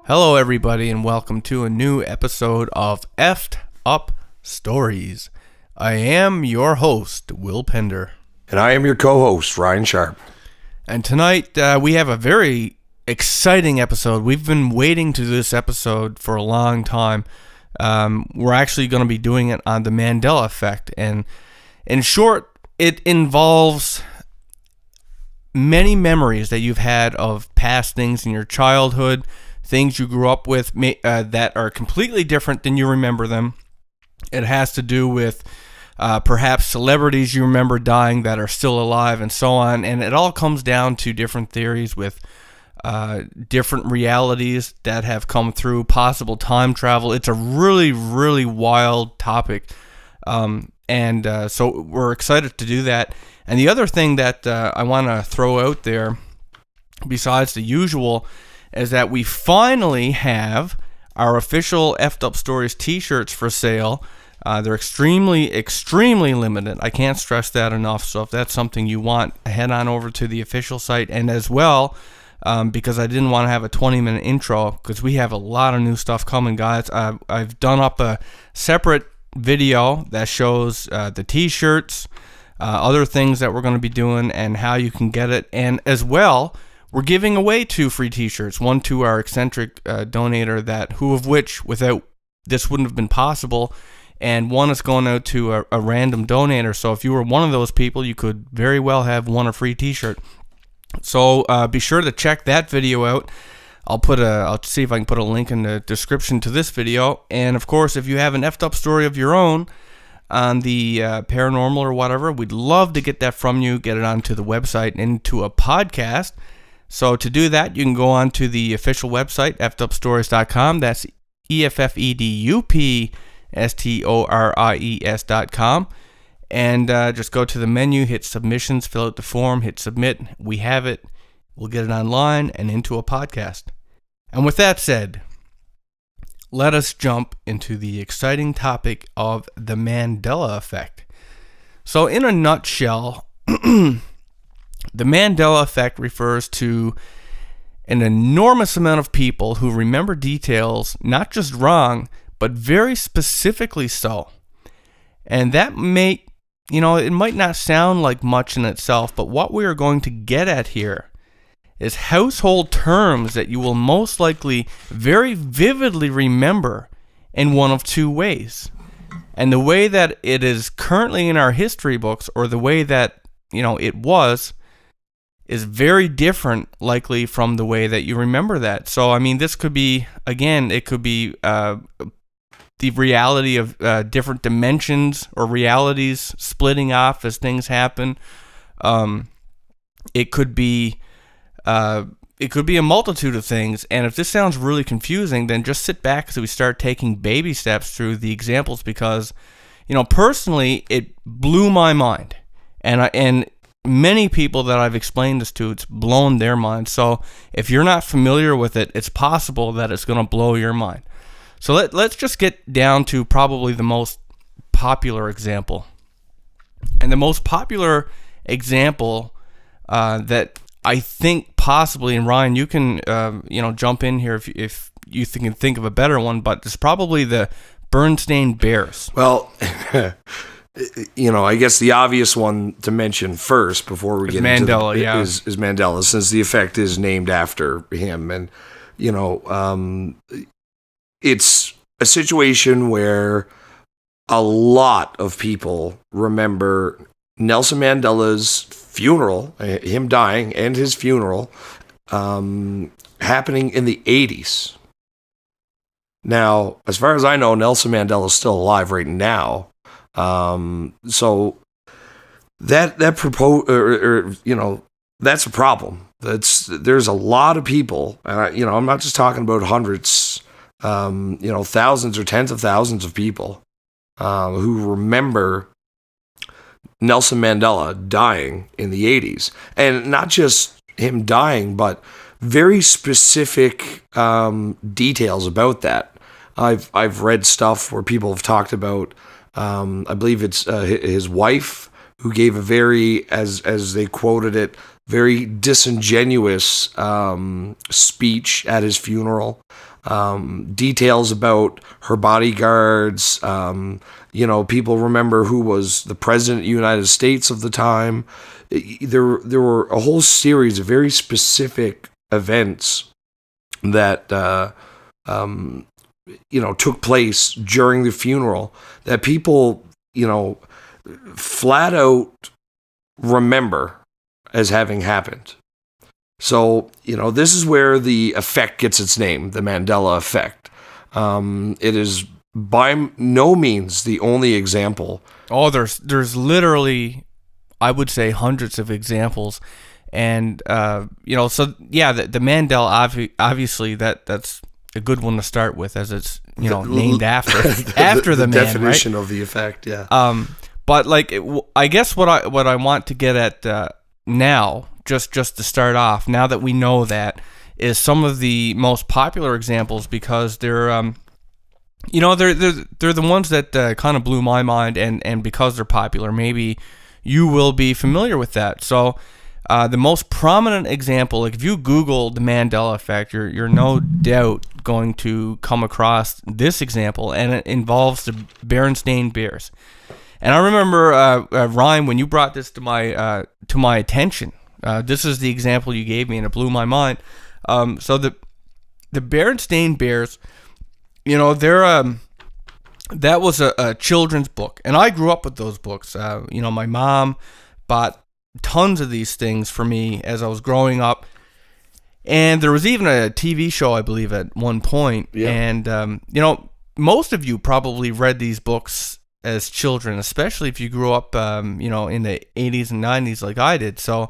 Hello, everybody, and welcome to a new episode of Effed Up Stories. I am your host, Will Pender. And I am your co-host, Ryan Sharp. And tonight, we have a very exciting episode. We've been waiting to this episode for a long time. We're actually going to be doing it on the Mandela effect. And in short, it involves many memories that you've had of past things in your childhood, things you grew up with that are completely different than you remember them. It has to do with perhaps celebrities you remember dying that are still alive and so on. And it all comes down to different theories with different realities that have come through, possible time travel. It's a really, really wild topic. So we're excited to do that. And the other thing that I want to throw out there, besides the usual, is that we finally have our official Effed Up Stories t-shirts for sale. They're extremely, extremely limited. I can't stress that enough. So if that's something you want, head on over to the official site. And as well, because I didn't want to have a 20-minute intro, because we have a lot of new stuff coming, guys. I've done up a separate video that shows the t-shirts, other things that we're going to be doing, and how you can get it. And as well, we're giving away 2 free t-shirts, one to our eccentric donator of which without this wouldn't have been possible, and one is going out to a random donator. So if you were one of those people, you could very well have won a free t-shirt. So be sure to check that video out. I'll see if I can put a link in the description to this video. And of course, if you have an effed up story of your own on the paranormal or whatever, we'd love to get that from you, get it onto the website and into a podcast. So to do that, you can go on to the official website, effedupstories.com. That's EFFEDUPSTORIES.com. And just go to the menu, hit submissions, fill out the form, hit submit. We have it. We'll get it online and into a podcast. And with that said, let us jump into the exciting topic of the Mandela effect. So in a nutshell, the Mandela effect refers to an enormous amount of people who remember details, not just wrong, but very specifically so. And that it might not sound like much in itself, but what we are going to get at here is household terms that you will most likely very vividly remember in one of 2 ways. And the way that it is currently in our history books, or the way that, it was, is very different likely from the way that you remember that. So, this could be, again, it could be the reality of different dimensions or realities splitting off as things happen. It could be a multitude of things. And if this sounds really confusing, then just sit back as we start taking baby steps through the examples, because, personally, it blew my mind. And many people that I've explained this to, it's blown their mind. So if you're not familiar with it, it's possible that it's going to blow your mind. So let's just get down to probably the most popular example. And the most popular example that I think possibly, and Ryan, you can jump in here if you can think of a better one, but it's probably the Bernstein Bears. Well, I guess the obvious one to mention first before we get Mandela, into is Mandela, since the effect is named after him. And, it's a situation where a lot of people remember Nelson Mandela's funeral, him dying, and his funeral happening in the 80s. Now, as far as I know, Nelson Mandela is still alive right now. So that's a problem. There's a lot of people, I'm not just talking about hundreds, thousands or tens of thousands of people who remember Nelson Mandela dying in the 80s. And not just him dying, but very specific details about that. I've read stuff where people have talked about, I believe it's his wife, who gave a very, as they quoted it, very disingenuous speech at his funeral. details about her bodyguards. People remember who was the president of the United States of the time. There were a whole series of very specific events that took place during the funeral that people flat out remember as having happened. So, this is where the effect gets its name, the Mandela effect. It is by no means the only example. Oh, there's literally, I would say, hundreds of examples. And, the Mandela, obviously, that's a good one to start with, as it's, named after the man, definition right? of the effect, yeah. But, I guess what I want to get at now, just to start off, now that we know that, is some of the most popular examples, because they're the ones that kind of blew my mind, and because they're popular, maybe you will be familiar with that. So the most prominent example, if you Google the Mandela effect, you're no doubt going to come across this example, and it involves the Berenstain Bears. And I remember, Ryan, when you brought this to my attention, this is the example you gave me, and it blew my mind. So the Berenstain Bears, that was a children's book, and I grew up with those books. My mom bought tons of these things for me as I was growing up, and there was even a TV show, I believe, at one point. Yeah. And most of you probably read these books as children, especially if you grew up, in the 80s and 90s like I did. So,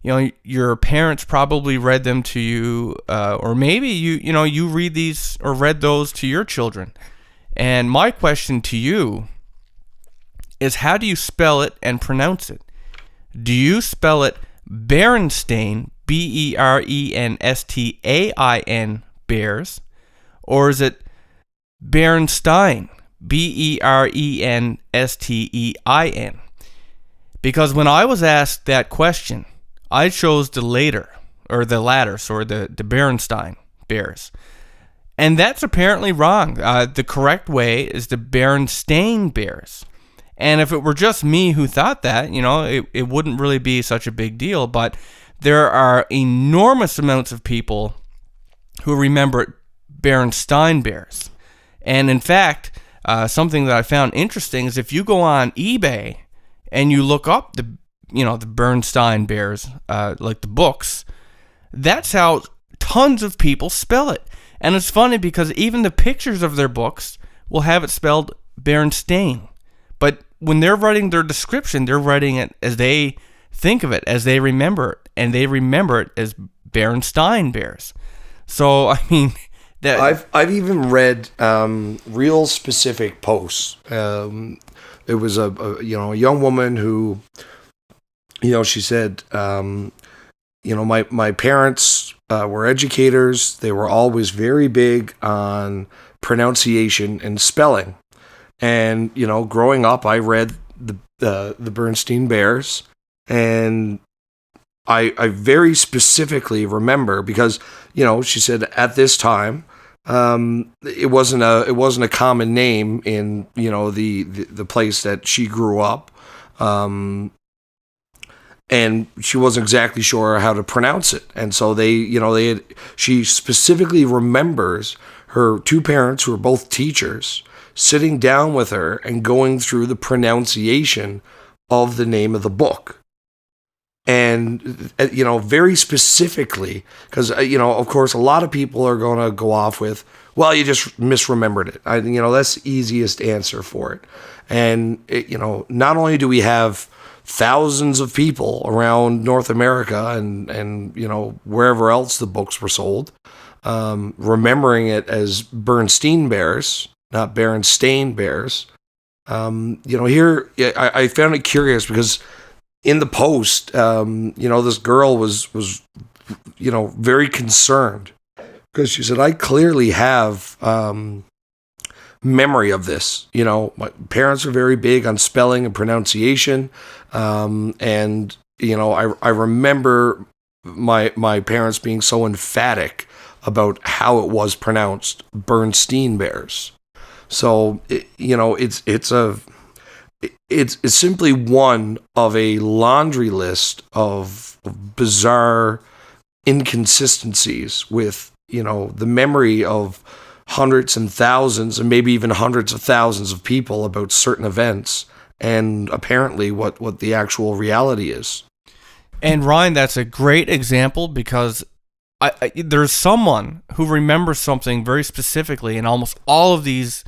your parents probably read them to you, or maybe you read these or read those to your children. And my question to you is, how do you spell it and pronounce it? Do you spell it Berenstain, Berenstein, Bears, or is it Berenstein, Berenstein? Because when I was asked that question, I chose the latter, the Berenstain Bears. And that's apparently wrong. The correct way is the Berenstain Bears. And if it were just me who thought that, it wouldn't really be such a big deal. But there are enormous amounts of people who remember Berenstain Bears. And in fact, something that I found interesting is if you go on eBay and you look up the Berenstain Bears, like the books, that's how tons of people spell it. And it's funny because even the pictures of their books will have it spelled Berenstain. But when they're writing their description, they're writing it as they think of it, as they remember it, and they remember it as Berenstain Bears. So, I mean, that I've even read real specific posts. It was a young woman who, she said, my parents were educators. They were always very big on pronunciation and spelling. And, growing up, I read the Berenstain Bears, and I very specifically remember because, she said at this time, it wasn't a common name in, the place that she grew up. And she wasn't exactly sure how to pronounce it. And so she specifically remembers her two parents, who were both teachers, sitting down with her and going through the pronunciation of the name of the book. And, very specifically, because, of course, a lot of people are going to go off with, well, you just misremembered it. That's the easiest answer for it. And, not only do we have thousands of people around North America and wherever else the books were sold, remembering it as Berenstain Bears, not Berenstain Bears. Here I found it curious because in the post, this girl was very concerned because she said, I clearly have memory of this. My parents were very big on spelling and pronunciation. And I remember my parents being so emphatic about how it was pronounced, Bernstein Bears. So, it's simply one of a laundry list of bizarre inconsistencies with, the memory of hundreds and thousands and maybe even hundreds of thousands of people about certain events, and apparently what the actual reality is. And Ryan, that's a great example, because there's someone who remembers something very specifically in almost all of these,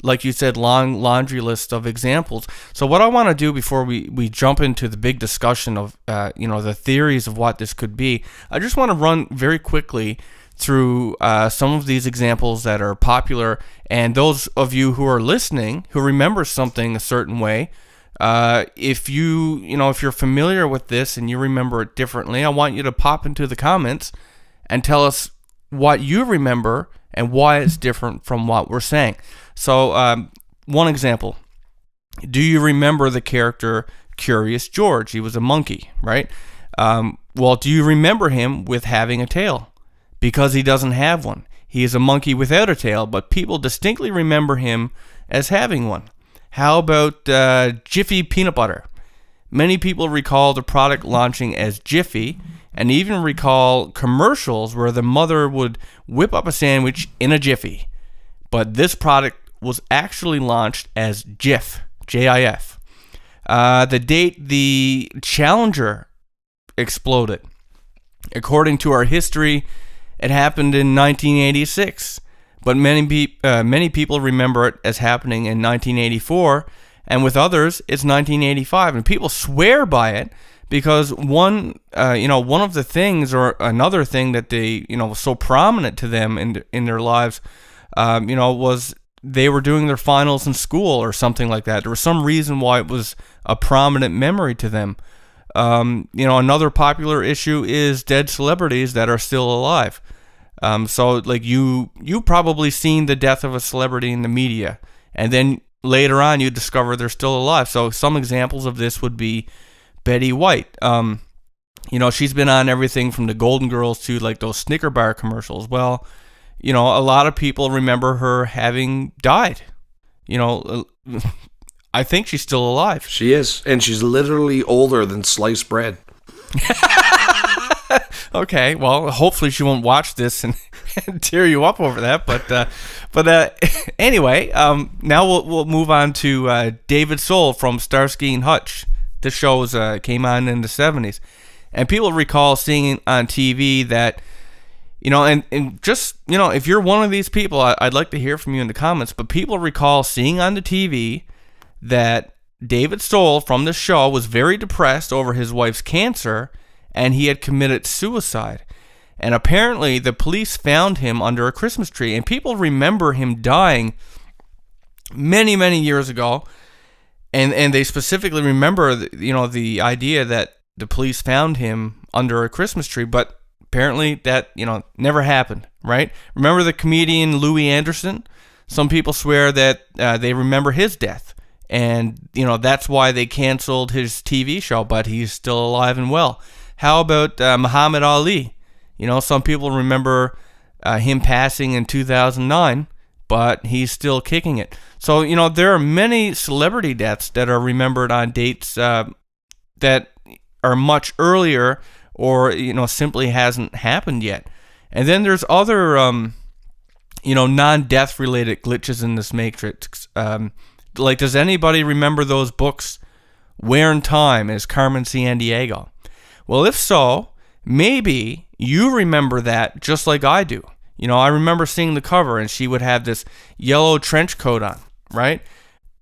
like you said, long laundry list of examples. So what I want to do before we jump into the big discussion of the theories of what this could be, I just want to run very quickly through some of these examples that are popular, and those of you who are listening who remember something a certain way, if you're familiar with this and you remember it differently, I want you to pop into the comments and tell us what you remember and why it's different from what we're saying. So, one example. Do you remember the character Curious George? He was a monkey, right? Well, do you remember him with having a tail? Because he doesn't have one. He is a monkey without a tail, but people distinctly remember him as having one. How about Jiffy Peanut Butter? Many people recall the product launching as Jiffy, and even recall commercials where the mother would whip up a sandwich in a jiffy. But this product was actually launched as Jif, J-I-F. The date the Challenger exploded. According to our history, it happened in 1986, but many people remember it as happening in 1984, and with others, it's 1985, and people swear by it because one of the things, or another thing that they, was so prominent to them in their lives, was they were doing their finals in school or something like that. There was some reason why it was a prominent memory to them. Another popular issue is dead celebrities that are still alive. So like you probably seen the death of a celebrity in the media, and then later on you discover they're still alive. So some examples of this would be Betty White. She's been on everything from the Golden Girls to like those Snicker bar commercials. Well, a lot of people remember her having died. I think she's still alive. She is, and she's literally older than sliced bread. Okay, well, hopefully she won't watch this and tear you up over that. But anyway, now we'll move on to David Soul from Starsky and Hutch. This show came on in the 70s, and people recall seeing on TV that, and just, if you're one of these people, I'd like to hear from you in the comments. But people recall seeing on the TV that David Soul from the show was very depressed over his wife's cancer, and he had committed suicide. And apparently the police found him under a Christmas tree, and people remember him dying many, many years ago. And they specifically remember, the idea that the police found him under a Christmas tree, but apparently that, never happened, right? Remember the comedian Louis Anderson? Some people swear that they remember his death, and, that's why they canceled his TV show, but he's still alive and well. How about Muhammad Ali? Some people remember him passing in 2009, but he's still kicking it. So, there are many celebrity deaths that are remembered on dates that are much earlier, or, simply hasn't happened yet. And then there's other, non-death related glitches in this matrix. Like, does anybody remember those books, Where in Time is Carmen Sandiego? Well, if so, maybe you remember that just like I do. I remember seeing the cover, and she would have this yellow trench coat on, right?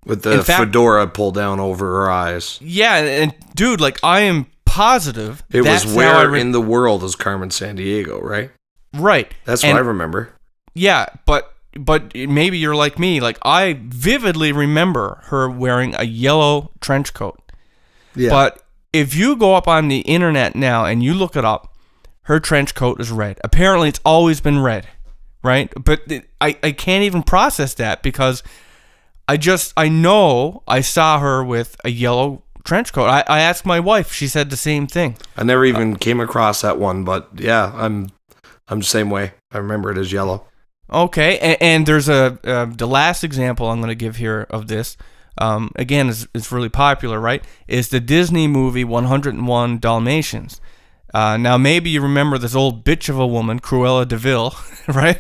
With the fedora pulled down over her eyes. Yeah, and dude, like, I am positive it was Where in the World is Carmen Sandiego, right? Right. That's what I remember. Yeah, but maybe you're like me. Like, I vividly remember her wearing a yellow trench coat. Yeah. But if you go up on the internet now and you look it up, her trench coat is red. Apparently, it's always been red, right? But I can't even process that, because I know I saw her with a yellow trench coat. I asked my wife. She said the same thing. I never even came across that one, but yeah, I'm the same way. I remember it as yellow. Okay, and there's the last example I'm going to give here of this. Again, it's really popular, right? Is the Disney movie 101 Dalmatians. Now, maybe you remember this old bitch of a woman, Cruella de Vil, right?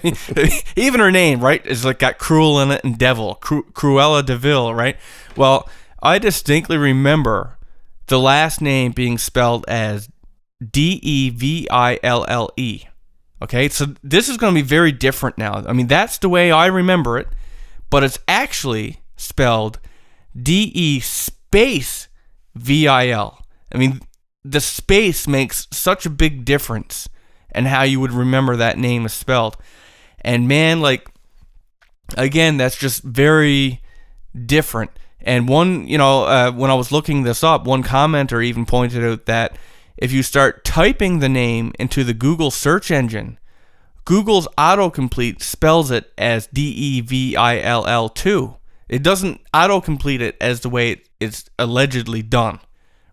Even her name, right, is like got cruel in it and devil. Cruella de Vil, right? Well, I distinctly remember the last name being spelled as Deville. Okay, so this is going to be very different now. I mean, that's the way I remember it, but it's actually spelled DE space VIL. I mean, the space makes such a big difference in how you would remember that name is spelled. And man, like, again, that's just very different. And one, when I was looking this up, one commenter even pointed out that if you start typing the name into the Google search engine, Google's autocomplete spells it as DEVILL2. It doesn't autocomplete it as the way it's allegedly done,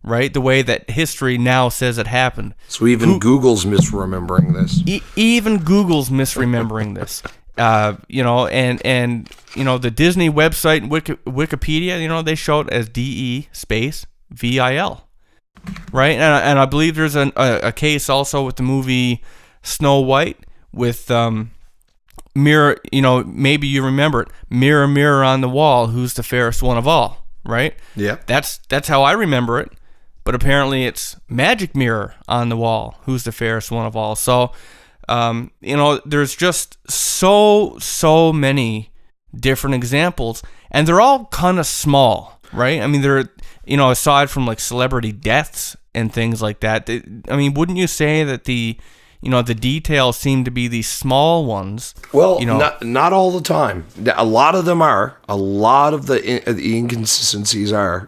right? The way that history now says it happened. So even Google's misremembering this. Even Google's misremembering this. The Disney website and Wikipedia, they show it as DE space VIL. Right, and I believe there's a case also with the movie Snow White with mirror. Maybe you remember it. Mirror, mirror on the wall, who's the fairest one of all? Right. Yeah. That's how I remember it. But apparently it's magic mirror on the wall, who's the fairest one of all. So, there's just so many different examples, and they're all kind of small, right? I mean, they're. Aside from like celebrity deaths and things like that, wouldn't you say that the details seem to be these small ones? Well, not all the time. A lot of them are. A lot of the inconsistencies are,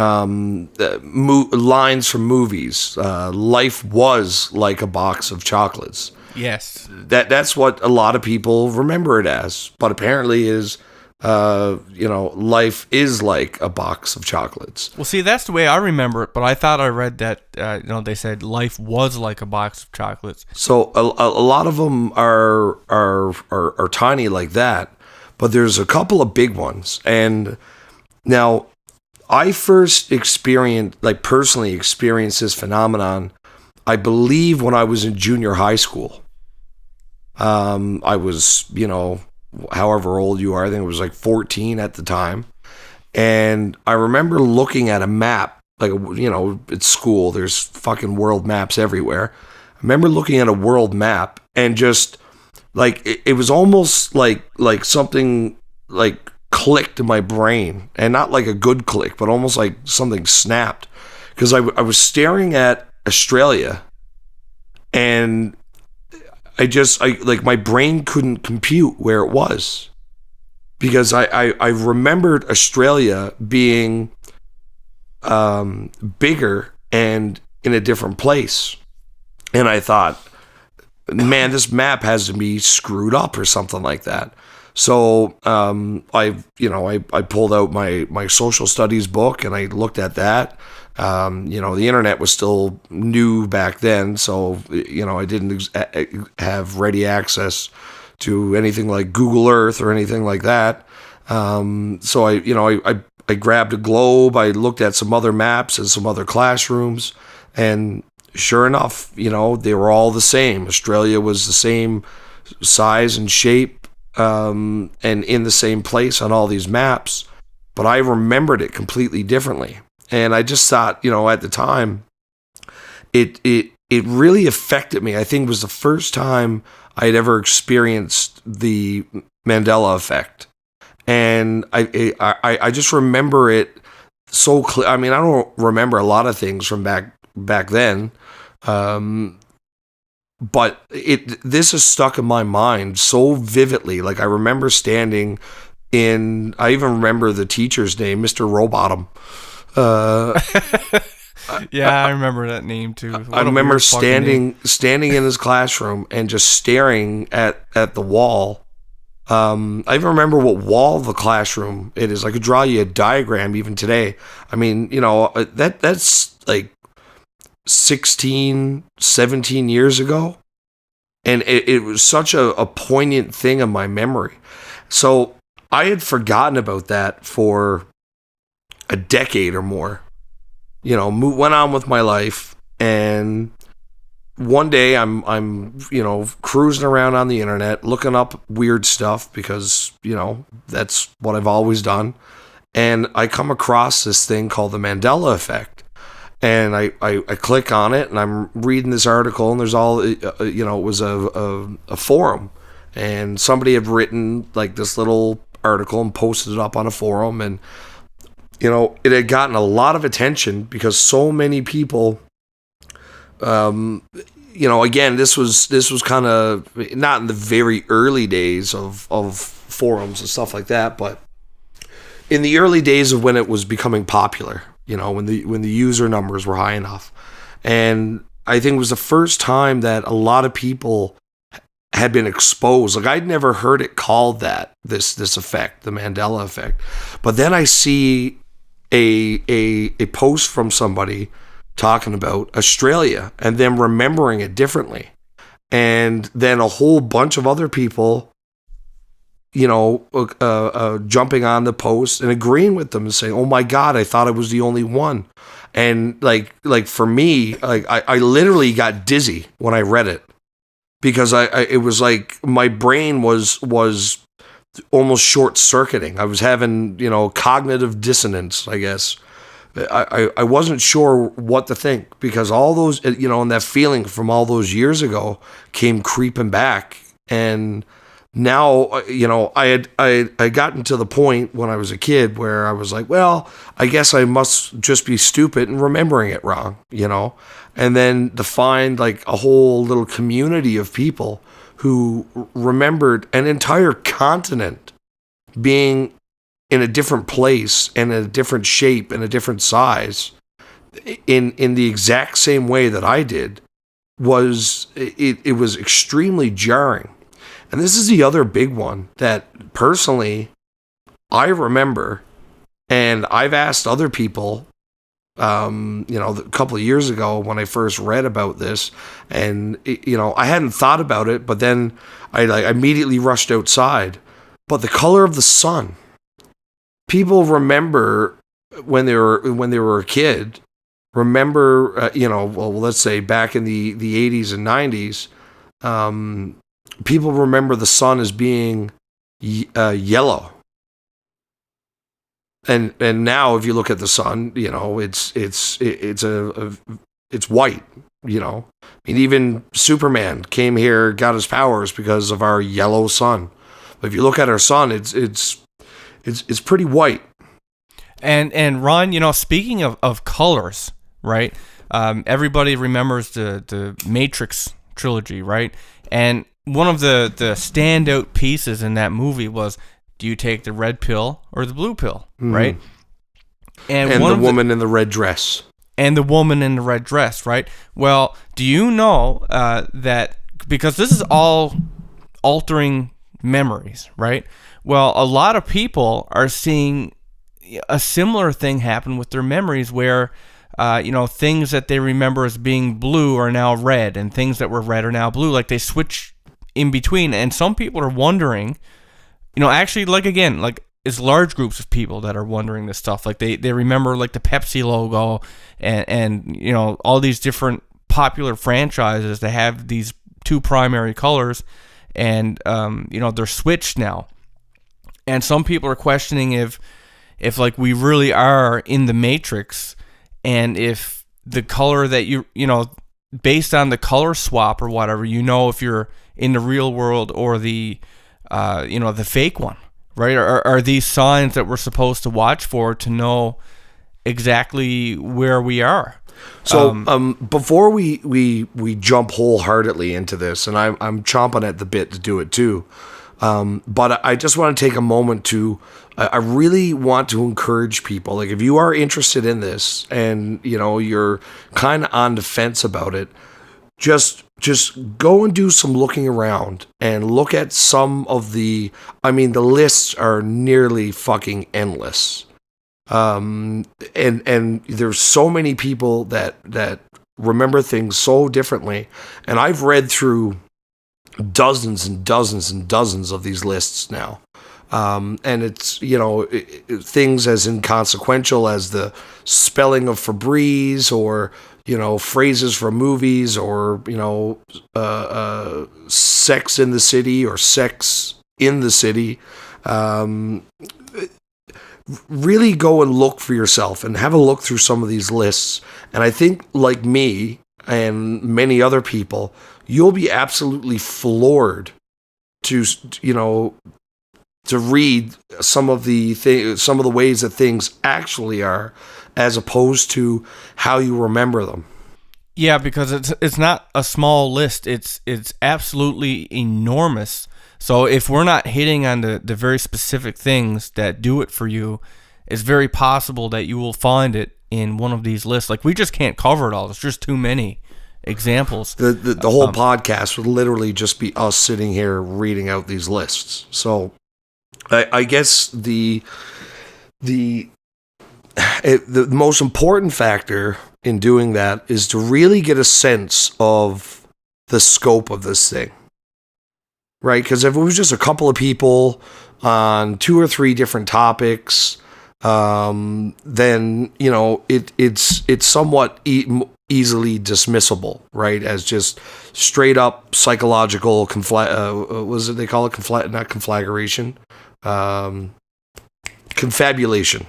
lines from movies. Life was like a box of chocolates. Yes. That's what a lot of people remember it as, but apparently is. Life is like a box of chocolates. Well, see, that's the way I remember it, but I thought I read that, they said life was like a box of chocolates. So a lot of them are tiny like that, but there's a couple of big ones. And now I first personally experienced this phenomenon, I believe when I was in junior high school. I was, however old you are, I think it was like 14 at the time. And I remember looking at a map, at school, there's fucking world maps everywhere. I remember looking at a world map and just like, it was almost like something like clicked in my brain, and not like a good click, but almost like something snapped. Because I was staring at Australia, and my brain couldn't compute where it was, because I remembered Australia being bigger and in a different place. And I thought, man, this map has to be screwed up or something like that. So I pulled out my social studies book and I looked at that. The internet was still new back then, so I didn't have ready access to anything like Google Earth or anything like that. So I grabbed a globe. I looked at some other maps and some other classrooms, and sure enough, they were all the same. Australia was the same size and shape, and in the same place on all these maps, but I remembered it completely differently. And I just thought, at the time, it really affected me. I think it was the first time I had ever experienced the Mandela effect. And I just remember it so clear. I mean, I don't remember a lot of things from back then, but this is stuck in my mind so vividly. Like, I remember standing in. I even remember the teacher's name, Mr. Rowbottom. Yeah, I remember that name too. I remember standing in his classroom and just staring at the wall. I even remember what wall of the classroom it is. I could draw you a diagram even today. I mean, that's like 16, 17 years ago. And it was such a poignant thing in my memory. So I had forgotten about that for a decade or more. Went on with my life, and one day I'm cruising around on the internet looking up weird stuff because that's what I've always done, and I come across this thing called the Mandela effect, and I click on it, and I'm reading this article, and there's all it was a forum, and somebody had written like this little article and posted it up on a forum, and it had gotten a lot of attention because so many people, again, this was kind of not in the very early days of forums and stuff like that, but in the early days of when it was becoming popular, when the user numbers were high enough. And I think it was the first time that a lot of people had been exposed. Like, I'd never heard it called that, this effect, the Mandela effect. But then I see a post from somebody talking about Australia and them remembering it differently. And then a whole bunch of other people, jumping on the post and agreeing with them and saying, "Oh my God, I thought I was the only one." And like for me, like I literally got dizzy when I read it, because it was like my brain was almost short circuiting. I was having, cognitive dissonance, I guess. I wasn't sure what to think, because all those, and that feeling from all those years ago came creeping back. And now, I gotten to the point when I was a kid where I was like, well, I guess I must just be stupid and remembering it wrong, and then to find like a whole little community of people who remembered an entire continent being in a different place and a different shape and a different size in the exact same way that I did, it was extremely jarring. And this is the other big one that personally I remember, and I've asked other people, a couple of years ago when I first read about this, and I hadn't thought about it, but then I immediately rushed outside. But the color of the sun, people remember when they were a kid. Remember, let's say back in the 80s and 90s, people remember the sun as being yellow. And now if you look at the sun, it's white, I mean, even Superman came here, got his powers because of our yellow sun. But if you look at our sun, it's pretty white. And Ron, speaking of colors, right? Everybody remembers the Matrix trilogy, right? And one of the standout pieces in that movie was, do you take the red pill or the blue pill, right? And the woman in the red dress. And the woman in the red dress, right? Well, do you know that, because this is all altering memories, right? Well, a lot of people are seeing a similar thing happen with their memories where, things that they remember as being blue are now red, and things that were red are now blue. Like, they switch in between. And some people are wondering, actually, it's large groups of people that are wondering this stuff. Like, they remember like the Pepsi logo and all these different popular franchises that have these two primary colors, and they're switched now. And some people are questioning if like we really are in the Matrix, and if the color that based on the color swap or whatever, if you're in the real world or the the fake one, right? Are these signs that we're supposed to watch for to know exactly where we are? So before we jump wholeheartedly into this, and I'm chomping at the bit to do it too, but I just want to take a moment to, I really want to encourage people, like, if you are interested in this and you're kind of on the fence about it, just go and do some looking around and look at some of the lists are nearly fucking endless. And there's so many people that remember things so differently. And I've read through dozens and dozens and dozens of these lists now. And it's, things as inconsequential as the spelling of Febreze, or, phrases from movies, or, Sex in the City or Sex in the City. Really go and look for yourself and have a look through some of these lists. And I think, like me and many other people, you'll be absolutely floored to read some of the ways that things actually are, as opposed to how you remember them. Yeah, because it's not a small list. It's absolutely enormous. So if we're not hitting on the very specific things that do it for you, it's very possible that you will find it in one of these lists. Like, we just can't cover it all. There's just too many examples. The whole podcast would literally just be us sitting here reading out these lists. So I guess the most important factor in doing that is to really get a sense of the scope of this thing, right? Because if it was just a couple of people on 2 or 3 different topics, then it's somewhat easily dismissible, right? As just straight up psychological they call it not conflagration, confabulation,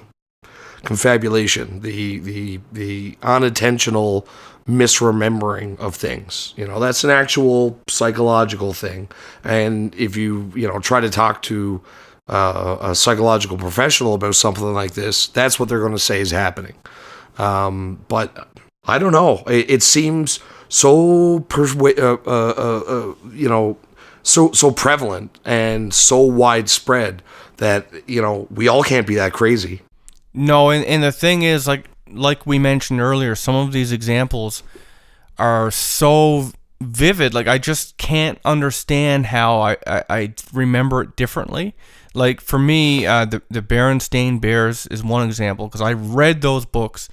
the unintentional misremembering of things. That's an actual psychological thing. And if you try to talk to a psychological professional about something like this, that's what they're going to say is happening. But I don't know. It seems so so prevalent and so widespread that we all can't be that crazy. No, and the thing is, like we mentioned earlier, some of these examples are so vivid. Like, I just can't understand how I remember it differently. Like, for me, the Berenstain Bears is one example, because I read those books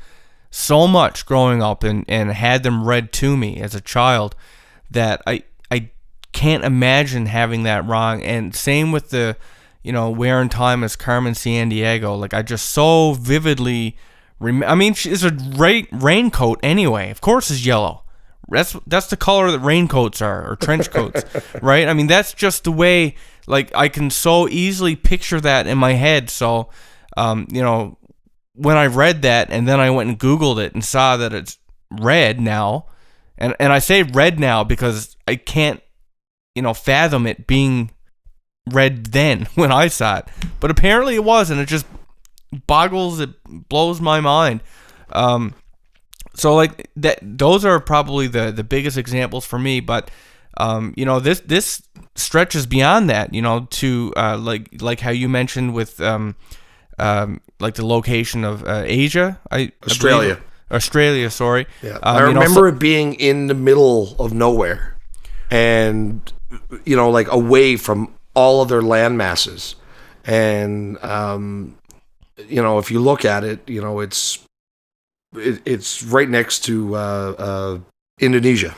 so much growing up and had them read to me as a child that I can't imagine having that wrong. And same with the, Where in Time is Carmen Sandiego. Like, I just so vividly it's a raincoat anyway. Of course it's yellow. That's the color that raincoats are, or trench coats, right? I mean, that's just the way, like, I can so easily picture that in my head. So, when I read that and then I went and Googled it and saw that it's red now, and I say red now because I can't, fathom it being red then when I saw it. But apparently it was, and it just blows my mind. So like that, those are probably the biggest examples for me. But this stretches beyond that. To like how you mentioned with like the location of Asia, Australia. Sorry. Yeah, I remember it being in the middle of nowhere, and like away from all other land masses, and if you look at it, it's right next to Indonesia.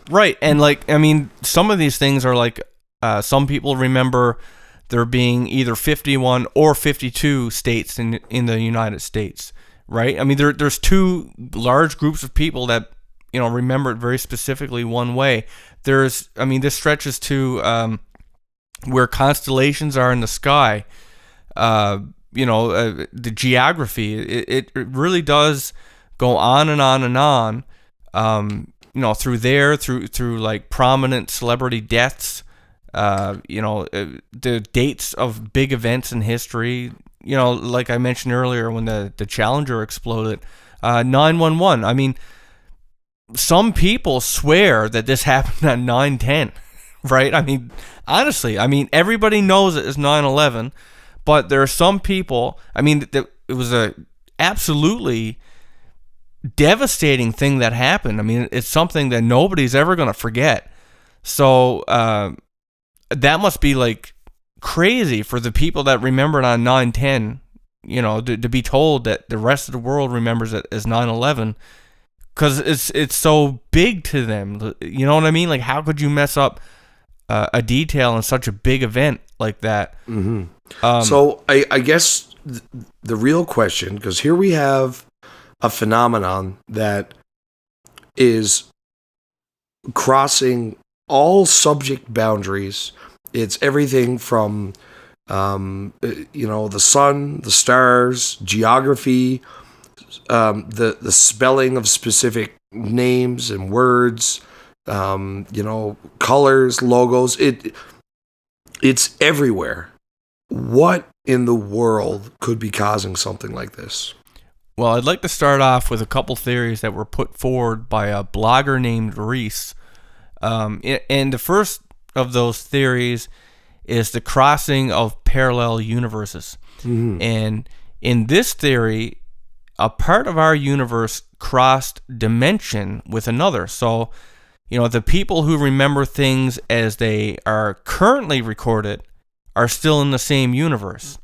Right, and some of these things are like some people remember there being either 51 or 52 states in the United States, right? I mean, there's two large groups of people that remember it very specifically one way. This stretches to where constellations are in the sky. The geography, it really does go on and on and on. Through like prominent celebrity deaths, the dates of big events in history, like I mentioned earlier when the Challenger exploded, 9/11. I mean, some people swear that this happened on 9/10, right? I mean, honestly, everybody knows it is 9/11, but there are some people, it was a absolutely devastating thing that happened. It's something that nobody's ever going to forget. So that must be like crazy for the people that remember it on 9/10, to be told that the rest of the world remembers it as 9/11, because it's so big to them. You know what I mean? Like, how could you mess up a detail in such a big event like that. So I guess the real question, because here we have a phenomenon that is crossing all subject boundaries. It's everything from the sun, the stars, geography, the spelling of specific names and words, colors, logos. It's everywhere. What in the world could be causing something like this? Well, I'd like to start off with a couple theories that were put forward by a blogger named Reese. And the first of those theories is the crossing of parallel universes. And in this theory, a part of our universe crossed dimension with another. So, the people who remember things as they are currently recorded are still in the same universe.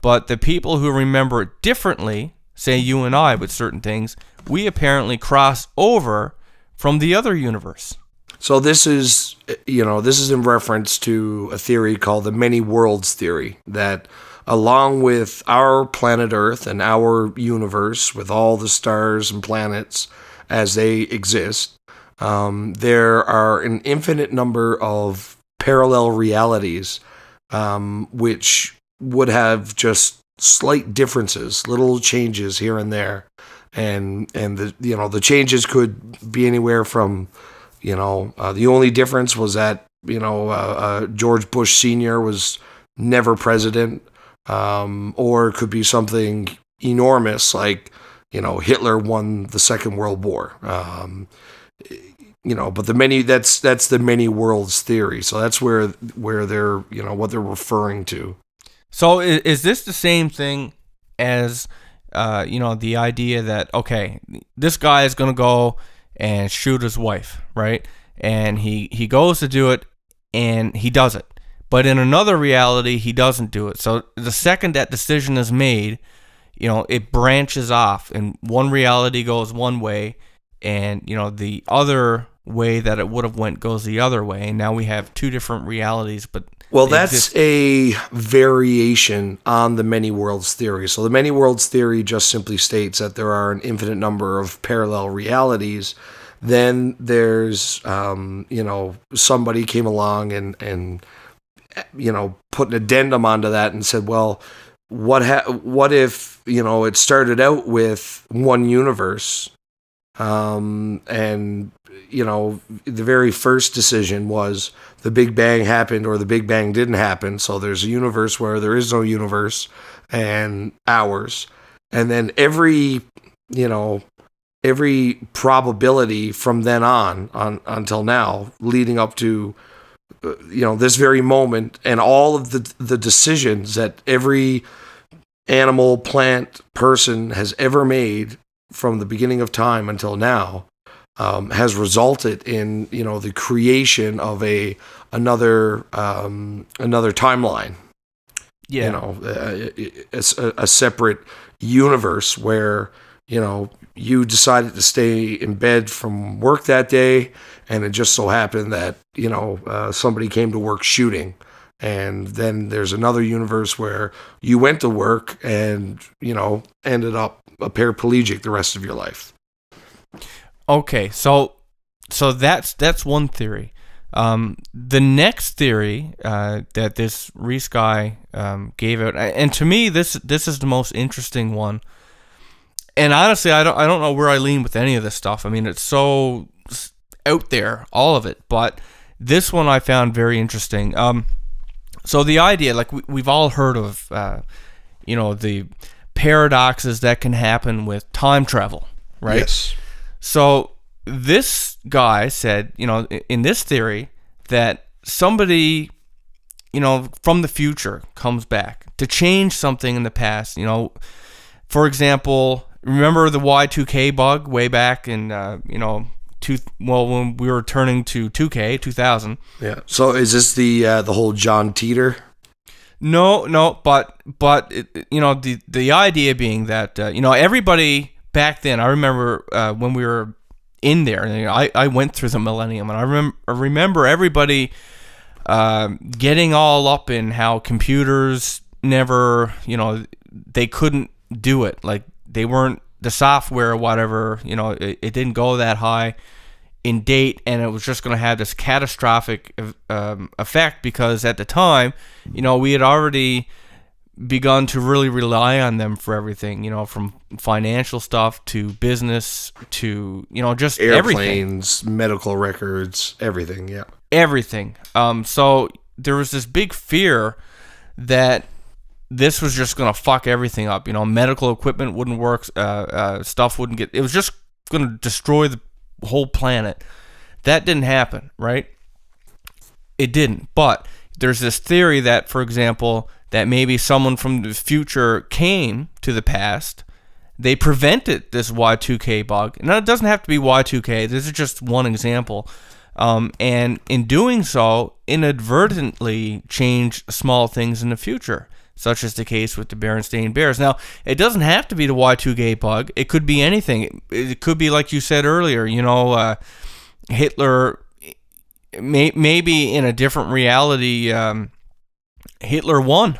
But the people who remember it differently, say you and I with certain things, we apparently cross over from the other universe. So this is in reference to a theory called the many worlds theory, that along with our planet Earth and our universe with all the stars and planets as they exist, there are an infinite number of parallel realities, which would have just slight differences, little changes here and there, and the changes could be anywhere from the only difference was that George Bush Sr. was never president, or it could be something enormous like Hitler won the Second World War. But that's the many worlds theory. So that's where they're what they're referring to. So is this the same thing as the idea that, okay, this guy is going to go and shoot his wife, right? And he goes to do it and he does it. But in another reality, he doesn't do it. So the second that decision is made, it branches off, and one reality goes one way, and the other way that it would have went goes the other way, and now we have two different realities. But that's a variation on the many worlds theory. So the many worlds theory just simply states that there are an infinite number of parallel realities. Then there's somebody came along and put an addendum onto that and said, well, what if it started out with one universe, and the very first decision was the Big Bang happened or the Big Bang didn't happen. So there's a universe where there is no universe and ours. And then every probability from then on until now, leading up to, this very moment, and all of the decisions that every animal, plant, person has ever made from the beginning of time until now, has resulted in the creation of another timeline. Yeah, a separate universe where you decided to stay in bed from work that day, and it just so happened that somebody came to work shooting. And then there's another universe where you went to work and ended up a paraplegic the rest of your life. Okay, so that's one theory. The next theory that this Reese guy gave out, and to me this is the most interesting one. And honestly, I don't know where I lean with any of this stuff. I mean, it's so out there, all of it. But this one I found very interesting. So the idea, like we've all heard of, the paradoxes that can happen with time travel, right? Yes. So this guy said, in this theory, that somebody, from the future comes back to change something in the past. For example, remember the Y2K bug way back in, when we were turning to 2K, 2000. Yeah. So is this the whole John Teeter? No, but the idea being that everybody back then, I remember when we were in there, and I went through the millennium, and I remember everybody getting all up in how computers never, they couldn't do it. Like, they weren't, the software or whatever, it didn't go that high in date, and it was just going to have this catastrophic effect, because at the time, we had already begun to really rely on them for everything, from financial stuff to business to, just Airplanes, everything. medical records, everything, yeah. Everything. So there was this big fear that this was just going to fuck everything up. Medical equipment wouldn't work, stuff wouldn't get, it was just going to destroy the whole planet. That didn't happen, right? It didn't. But there's this theory that, for example, that maybe someone from the future came to the past, they prevented this Y2K bug. Now, it doesn't have to be Y2K. This is just one example. And in doing so, inadvertently changed small things in the future, such as the case with the Berenstain Bears. Now, it doesn't have to be the Y2K bug. It could be anything. It could be, like you said earlier, Hitler, maybe in a different reality, Hitler won,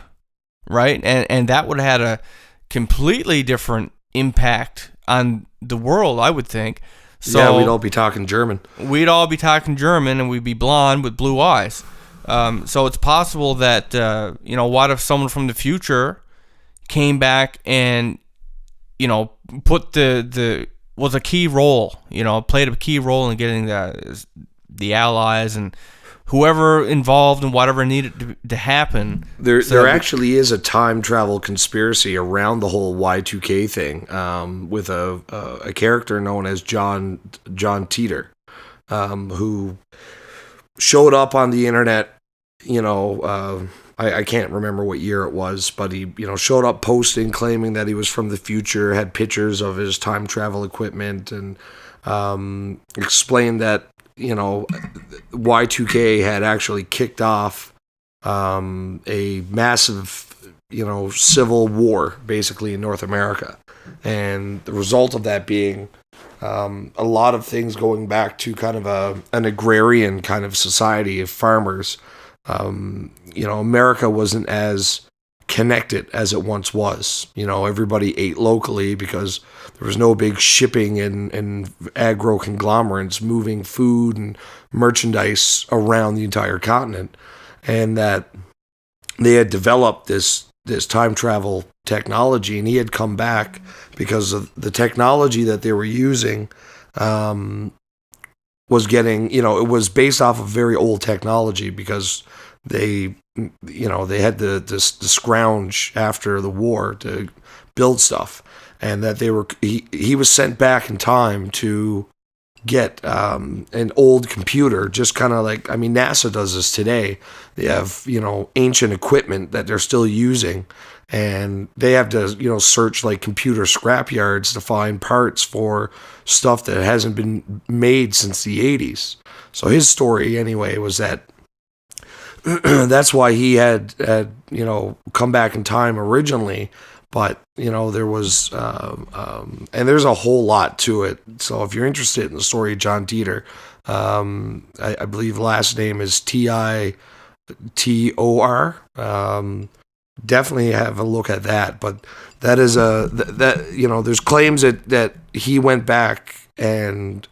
right? And that would have had a completely different impact on the world, I would think. So yeah, we'd all be talking German. We'd all be talking German, and we'd be blonde with blue eyes. So it's possible that, what if someone from the future came back and, put was a key role, played a key role in getting the Allies and whoever involved in whatever needed to happen. There actually is a time travel conspiracy around the whole Y2K thing, with a character known as John Teeter, who showed up on the internet. I can't remember what year it was, but he showed up posting, claiming that he was from the future, had pictures of his time travel equipment, and explained that Y2K had actually kicked off a massive, civil war, basically, in North America. And the result of that being a lot of things going back to kind of an agrarian kind of society of farmers. America wasn't as connected as it once was. Everybody ate locally because there was no big shipping and agro conglomerates moving food and merchandise around the entire continent, and that they had developed this time travel technology, and he had come back because of the technology that they were using. Was getting, it was based off of very old technology, because they had the scrounge after the war to build stuff, and that he was sent back in time to get an old computer, just kind of like, NASA does this today. They have, ancient equipment that they're still using, and they have to, search like computer scrapyards to find parts for stuff that hasn't been made since the 80s. So his story anyway was that that's why he had come back in time originally. But, there was, and there's a whole lot to it. So if you're interested in the story of John Teeter, I believe last name is Titor. Definitely have a look at that. But that is there's claims that he went back and,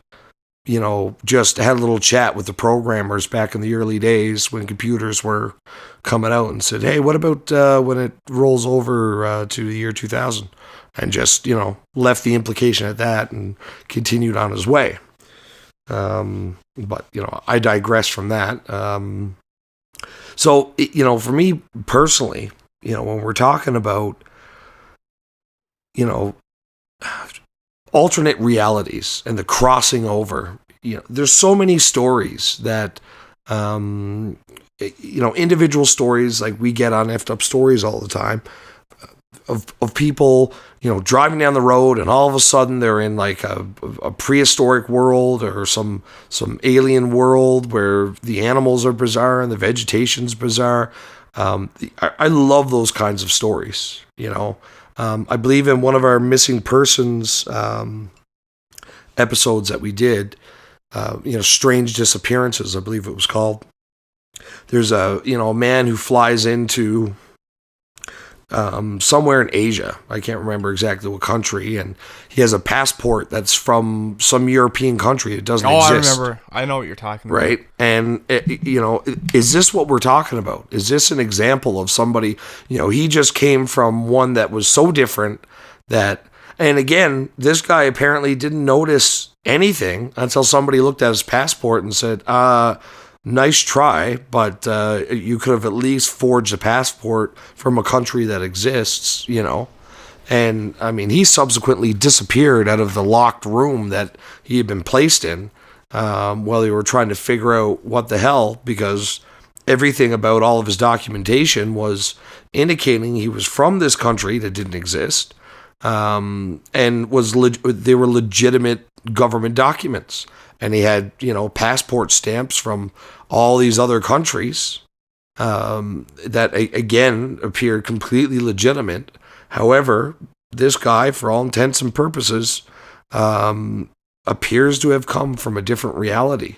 just had a little chat with the programmers back in the early days when computers were coming out, and said, hey, what about when it rolls over to the year 2000? And just, left the implication at that and continued on his way. But, I digress from that. So, for me personally, when we're talking about, alternate realities and the crossing over, there's so many stories that, individual stories like we get on Effed Up Stories all the time of people, driving down the road, and all of a sudden they're in like a prehistoric world or some alien world where the animals are bizarre and the vegetation's bizarre. I love those kinds of stories, I believe in one of our missing persons episodes that we did, Strange Disappearances, I believe it was called. there's a man who flies into somewhere in Asia. I can't remember exactly what country, and he has a passport that's from some European country. It doesn't exist. I remember. I know what you're talking about. Right. And, is this what we're talking about? Is this an example of somebody, he just came from one that was so different that, and again, this guy apparently didn't notice anything until somebody looked at his passport and said, nice try, but you could have at least forged a passport from a country that exists, And, I mean, he subsequently disappeared out of the locked room that he had been placed in while they were trying to figure out what the hell, because everything about all of his documentation was indicating he was from this country that didn't exist, and they were legitimate government documents. And he had, passport stamps from all these other countries that, again, appeared completely legitimate. However, this guy, for all intents and purposes, appears to have come from a different reality.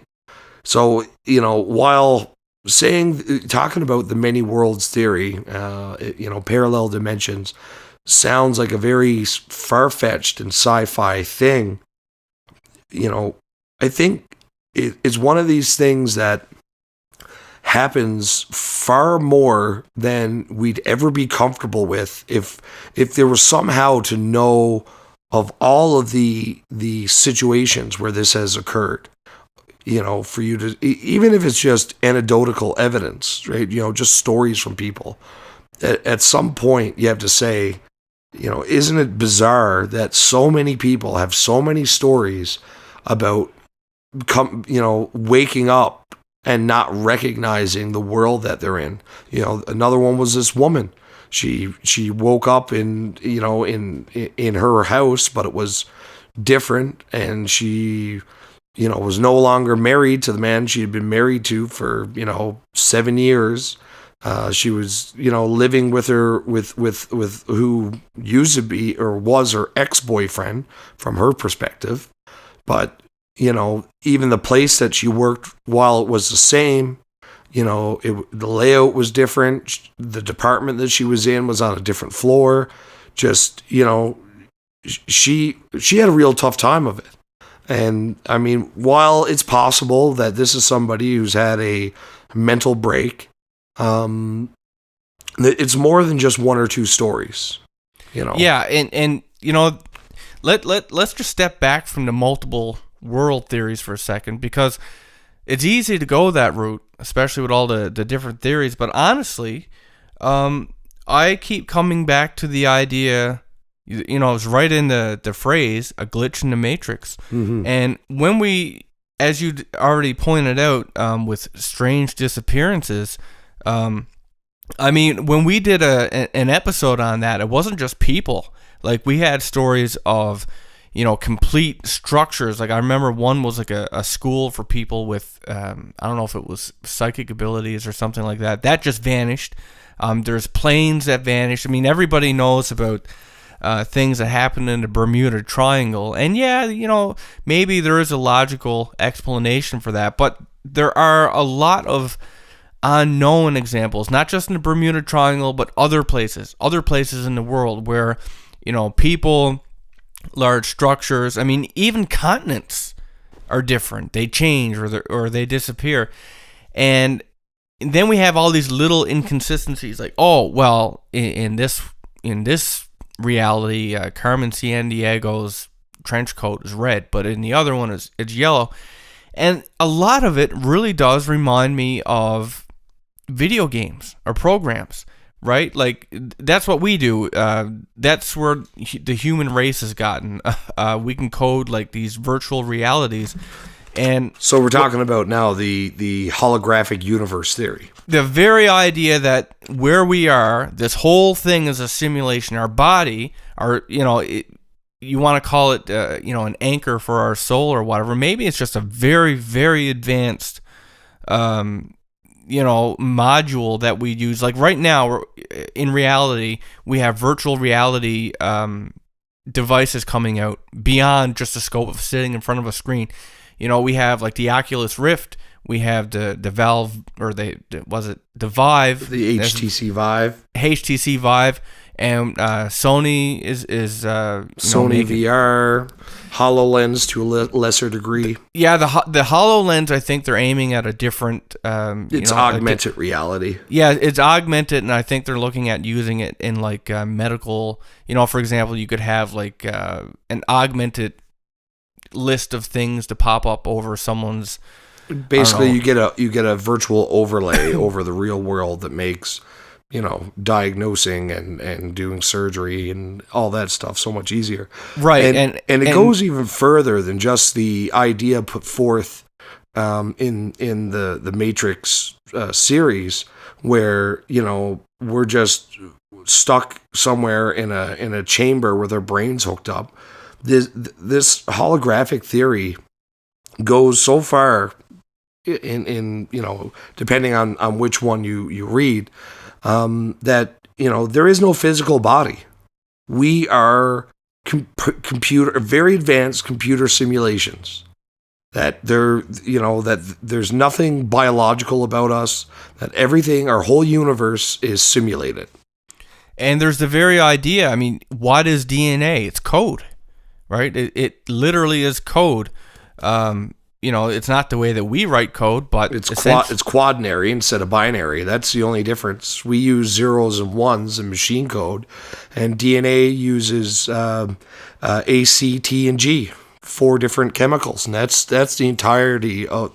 So, while talking about the many worlds theory, parallel dimensions, sounds like a very far-fetched and sci-fi thing, I think it's one of these things that happens far more than we'd ever be comfortable with if there was somehow to know of all of the situations where this has occurred. For you to, even if it's just anecdotal evidence, right? Just stories from people. At some point, you have to say, isn't it bizarre that so many people have so many stories about waking up and not recognizing the world that they're in. Another one was this woman. She woke up in her house, but it was different, and she was no longer married to the man she had been married to for 7 years. She was living with who used to be or was her ex-boyfriend from her perspective, but even the place that she worked, while it was the same, the layout was different. The department that she was in was on a different floor. Just, she had a real tough time of it. And I mean, while it's possible that this is somebody who's had a mental break, it's more than just one or two stories, Yeah, and let's just step back from the multiple world theories for a second, because it's easy to go that route, especially with all the different theories. But honestly, I keep coming back to the idea, it's right in the phrase, a glitch in the matrix. Mm-hmm. And when we, as you already pointed out, with strange disappearances, I mean, when we did an episode on that, it wasn't just people. Like, we had stories of complete structures. Like, I remember one was like a school for people with, I don't know if it was psychic abilities or something like that. That just vanished. There's planes that vanished. I mean, everybody knows about things that happen in the Bermuda Triangle. And yeah, maybe there is a logical explanation for that. But there are a lot of unknown examples, not just in the Bermuda Triangle, but other places in the world where, people, large structures, I mean, even continents are different. They change or they disappear. And then we have all these little inconsistencies, like, oh, well, in this reality, Carmen Sandiego's trench coat is red, but in the other one it's yellow. And a lot of it really does remind me of video games or programs, right? Like, that's what we do. That's where the human race has gotten. We can code like these virtual realities. And so we're talking about now the holographic universe theory. The very idea that where we are, this whole thing is a simulation. Our body, you want to call it, an anchor for our soul or whatever. Maybe it's just a very, very advanced, module that we use. Like right now, in reality, we have virtual reality devices coming out beyond just the scope of sitting in front of a screen. we have like the Oculus Rift, we have the Valve, or the Vive, the HTC Vive, and Sony is Sony VR, HoloLens to a lesser degree. Yeah, the HoloLens, I think they're aiming at a different. It's augmented reality. Yeah, it's augmented, and I think they're looking at using it in like medical. For example, you could have like an augmented list of things to pop up over someone's. Basically, you get a virtual overlay over the real world that makes diagnosing and doing surgery and all that stuff so much easier. Right, and it goes even further than just the idea put forth in the Matrix series, where we're just stuck somewhere in a chamber with our brains hooked up. This holographic theory goes so far in depending on which one you read, that there is no physical body. We are very advanced computer simulations. That that there's nothing biological about us. That everything, our whole universe, is simulated. And there's the very idea. I mean, what is DNA? It's code, right? It literally is code. It's not the way that we write code, but it's quadernary instead of binary. That's the only difference. We use zeros and ones in machine code, and DNA uses A, C, T, and G, 4 different chemicals, and that's the entirety of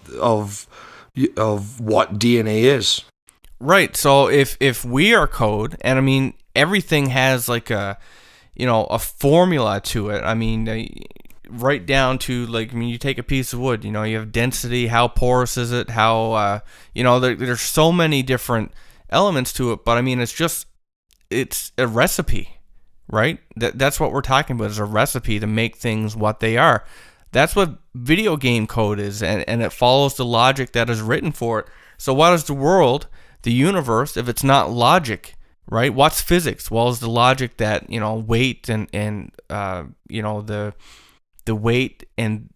what DNA is. Right. So if we are code, and I mean everything has like a formula to it. I mean. Right down to you take a piece of wood, you have density, how porous is it, how there's so many different elements to it, but I mean it's a recipe, right? That's what we're talking about, is a recipe to make things what they are. That's what video game code is, and it follows the logic that is written for it. So what is the world, the universe, if it's not logic, right? What's physics? Well, it's the logic that weight and the weight and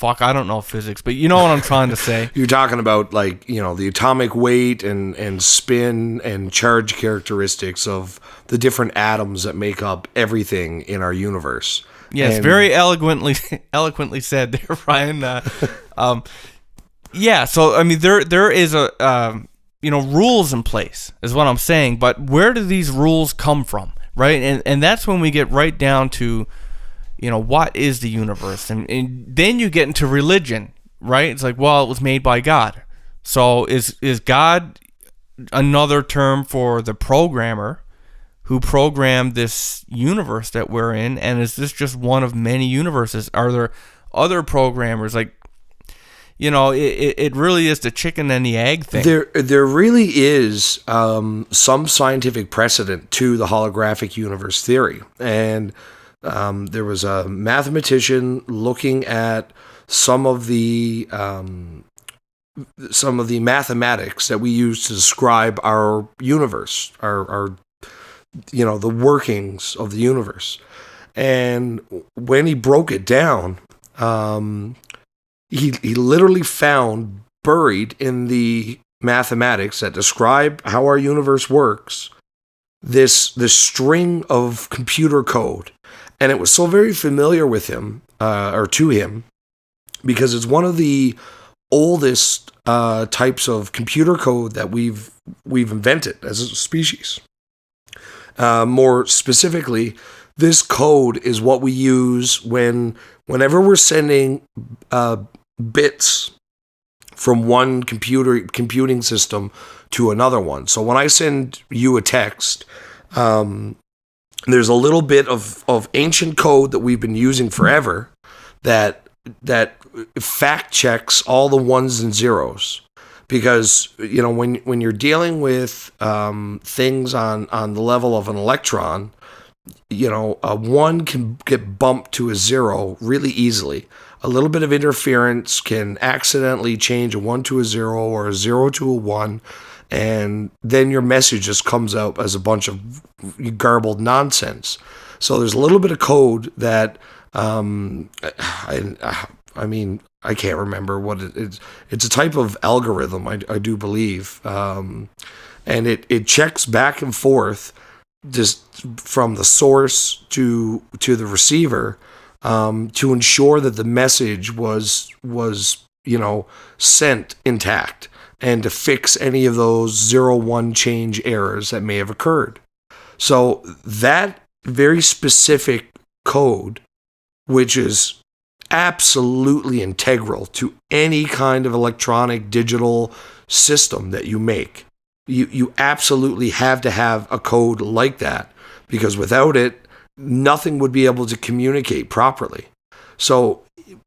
I don't know physics, but you know what I'm trying to say. You're talking about the atomic weight and spin and charge characteristics of the different atoms that make up everything in our universe. Yes, very eloquently said there, Ryan. Yeah, so I mean there is a rules in place is what I'm saying, but where do these rules come from, right? And that's when we get right down to what is the universe? And then you get into religion, right? It's like, well, it was made by God. So is God another term for the programmer who programmed this universe that we're in? And is this just one of many universes? Are there other programmers? It really is the chicken and the egg thing. There really is some scientific precedent to the holographic universe theory. And there was a mathematician looking at some of the mathematics that we use to describe our universe, our the workings of the universe. And when he broke it down, he literally found buried in the mathematics that describe how our universe works this string of computer code. And it was so very familiar with him, or to him, because it's one of the oldest types of computer code that we've invented as a species. More specifically, this code is what we use whenever we're sending bits from one computing system to another one. So when I send you a text, there's a little bit of ancient code that we've been using forever that fact checks all the ones and zeros, because when you're dealing with things on the level of an electron, a 1 can get bumped to a 0 really easily. A little bit of interference can accidentally change a 1 to a 0 or a 0 to a 1. And then your message just comes out as a bunch of garbled nonsense. So there's a little bit of code that, I I can't remember what it is. It's a type of algorithm, I do believe. And it checks back and forth just from the source to the receiver, to ensure that the message was sent intact, and to fix any of those 0-1 change errors that may have occurred. So that very specific code, which is absolutely integral to any kind of electronic digital system that you make, you absolutely have to have a code like that, because without it, nothing would be able to communicate properly. So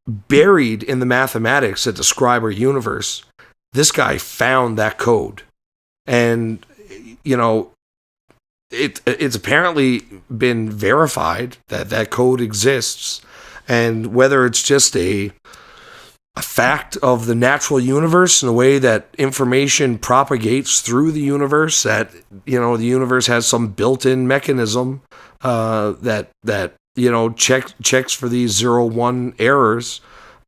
buried in the mathematics that describe our universe, this guy found that code. And, it's apparently been verified that that code exists. And whether it's just a fact of the natural universe and the way that information propagates through the universe, that, the universe has some built-in mechanism that checks for these 0-1 errors,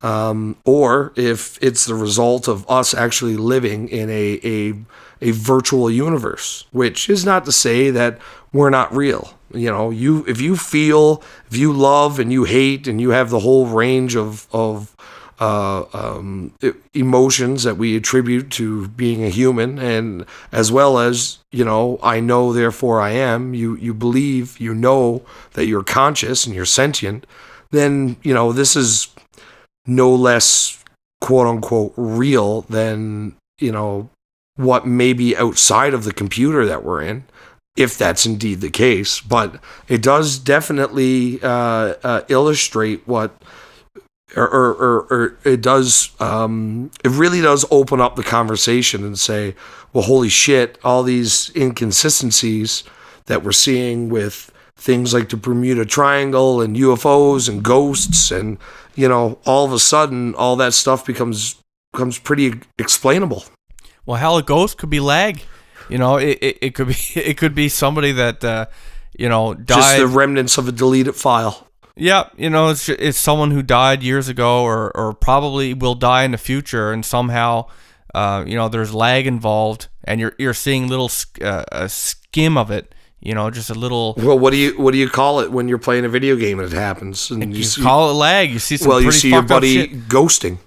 or if it's the result of us actually living in a virtual universe, which is not to say that we're not real. If you feel, if you love and you hate, and you have the whole range of emotions that we attribute to being a human, and as well as, I know, therefore I am, you believe, that you're conscious and you're sentient, then, this is no less quote unquote real than, what may be outside of the computer that we're in, if that's indeed the case. But it does definitely illustrate what, or it does, it really does open up the conversation and say, well, holy shit, all these inconsistencies that we're seeing with things like the Bermuda Triangle and UFOs and ghosts, and, all of a sudden, all that stuff becomes pretty explainable. Well, hell, a ghost could be lag. It could be somebody that died. Just the remnants of a deleted file. Yeah, it's someone who died years ago, or probably will die in the future, and somehow, there's lag involved, and you're seeing little a skim of it. Just a little. Well, what do you call it when you're playing a video game and it happens? And you call it lag. You see some. Well, you see your buddy ghosting.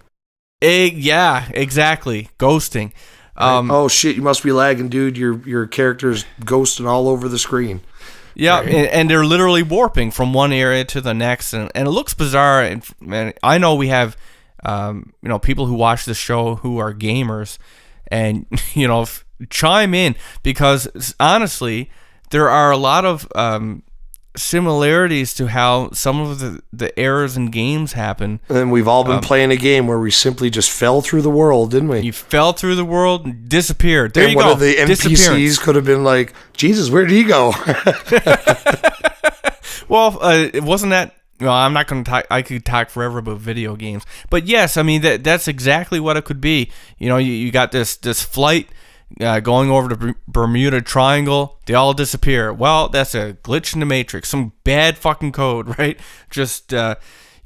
Yeah, exactly, ghosting. Oh shit! You must be lagging, dude. Your character's ghosting all over the screen. Yeah, right. And they're literally warping from one area to the next, and it looks bizarre. And I know we have, people who watch the show who are gamers, and chime in, because honestly, there are a lot of similarities to how some of the errors in games happen. And we've all been playing a game where we simply just fell through the world, didn't we? You fell through the world and disappeared. There you go. One of the NPCs could have been like, Jesus, where did he go? Well, it wasn't that. Well, I'm not going to talk. I could talk forever about video games. But yes, I mean, that's exactly what it could be. You got this flight going over the Bermuda Triangle, they all disappear. Well, that's a glitch in the Matrix, some bad fucking code, right? Just, and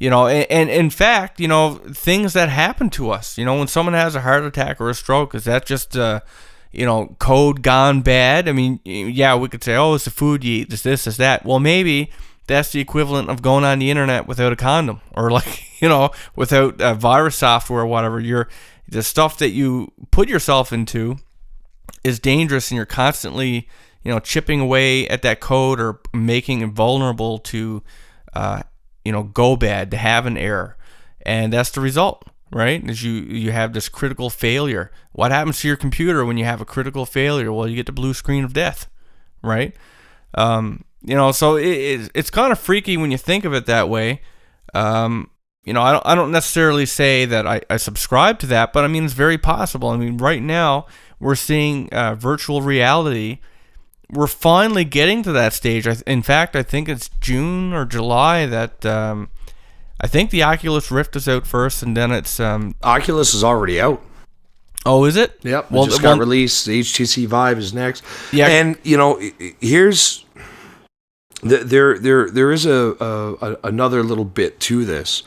in fact, things that happen to us, when someone has a heart attack or a stroke, is that just, code gone bad? I mean, yeah, we could say, oh, it's the food you eat, this, that. Well, maybe that's the equivalent of going on the internet without a condom, or without virus software or whatever. The stuff that you put yourself into is dangerous, and you're constantly, chipping away at that code, or making it vulnerable to, go bad, to have an error. And that's the result, right? Is you have this critical failure. What happens to your computer when you have a critical failure? Well, you get the blue screen of death, right? So it's kind of freaky when you think of it that way. I don't necessarily say that I subscribe to that, but I mean, it's very possible. I mean, right now, we're seeing virtual reality. We're finally getting to that stage. In fact, I think it's June or July that I think the Oculus Rift is out first, and then it's Oculus is already out. Oh, is it? Yep. Well, it just got released. The HTC Vive is next. Yeah. And here's there is another little bit to this.